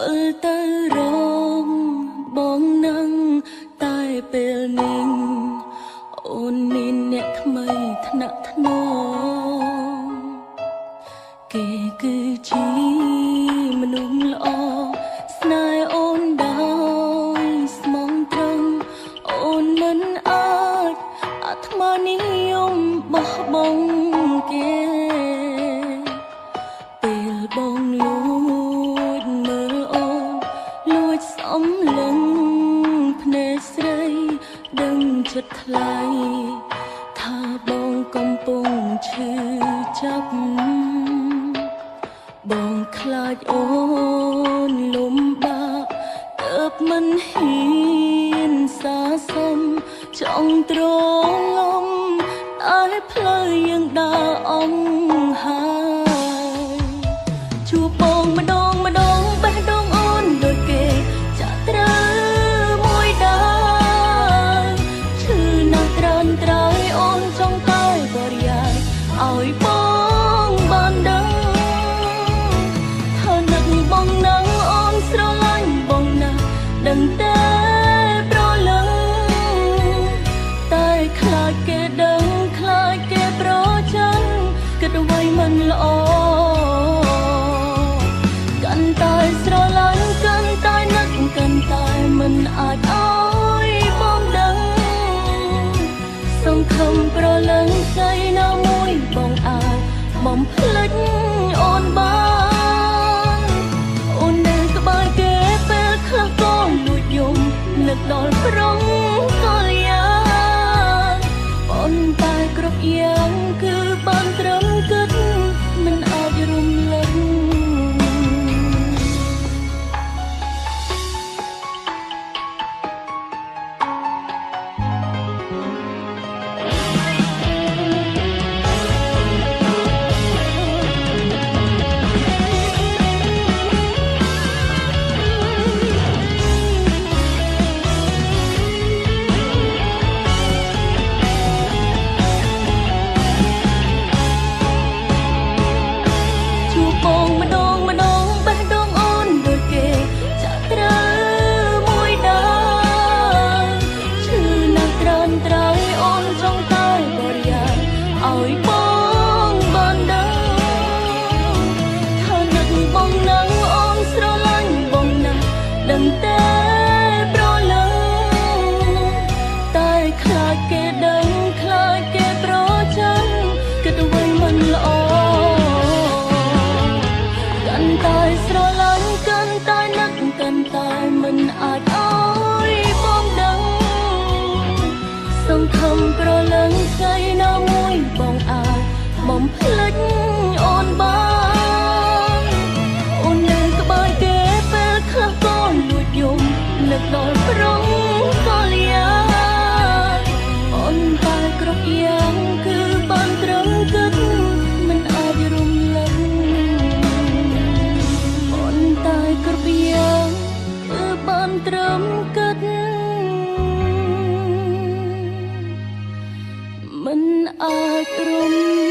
លទៅរងបងនឹងតែពេលនេះអូនមានអ្នកថ្មីថ្នាក់ថ្នមគេគឺជាមនុស្សល្អស្នេហ៍អូនដោយស្មងត្រង់អូនមិនអាចអាត្មានិយមបោះបង់គេពេលបងលួចមើលអូនលួចសំឡឹងភ្នែកស្រីដឹងចិត្តថ្លៃថាបងកំពុងឈឺចាប់បងខ្លាចអូនលំបាកទើបមិនហ៊ានសាសុំចង់ទ្រលំតែផ្លូវយើងដើរអង្ហើយជួបបងម្ដងបេះដូងអូនដូចគេចាក់ត្រូវមួយដើរឈឺណាស់ត្រើនត្រើយអូនចង់តែបរិយាយឲ្យបងបានដឹងថានឹកបងនឹងអូនស្រឡាញ់បងណាស់ដឹងតែប្រលឹងតែខ្លាចគេដឹងខ្លាចគេប្រច័ណ្ឌគិតអ្វីមិនល្អកាន់តែស្រឡាញ់កាន់តែនឹកកាន់តែមិនអាចឲ្យបងដឹងសង្ឃឹមប្រលឹងស្អីណាមួយបងអាចបំភ្លេចអូនបានអូននៅក្បែរគេពេលខ្លះក៏លួចយំនឹកដល់ព្រំកលយ៉ាងប៉ុន្តែគ្រប់យ៉ាងគឺបានត្រឹមគិតមិនអាចរំលឹកបងម្ដងបេះដូងអូនដូចគេចាក់ត្រូវមួយដើរឈឺណាស់ត្រើនត្រើយអូនចង់តែបរិយាយឲ្យបងបានដឹងថានឹកបងនឹងអូនស្រឡាញ់បងណាស់ដឹងតែប្រលឹងតែខ្លាចគេដឹងខ្លាចគេប្រច័ណ្ឌគិតអ្វីមិនល្អកាន់តែស្រឡាញ់កាន់តែនឹកកាន់តែមិនអាចឲ្យបងដឹងសង្ឃឹមប្រលឹងស្អីណាមួយបងអាចបំភ្លេចអូនបានអូននៅក្បែរគេពេលខ្លះក៏លួចយំនឹកដល់ព្រំកលយ៉ាងអូនតែគ្រប់យ៉ាងគឺបានត្រឹមគិតមិនអាចរំលឹកតែគ្រប់យ៉ាងគឺបានត្រឹមគិតមិនអាចរំ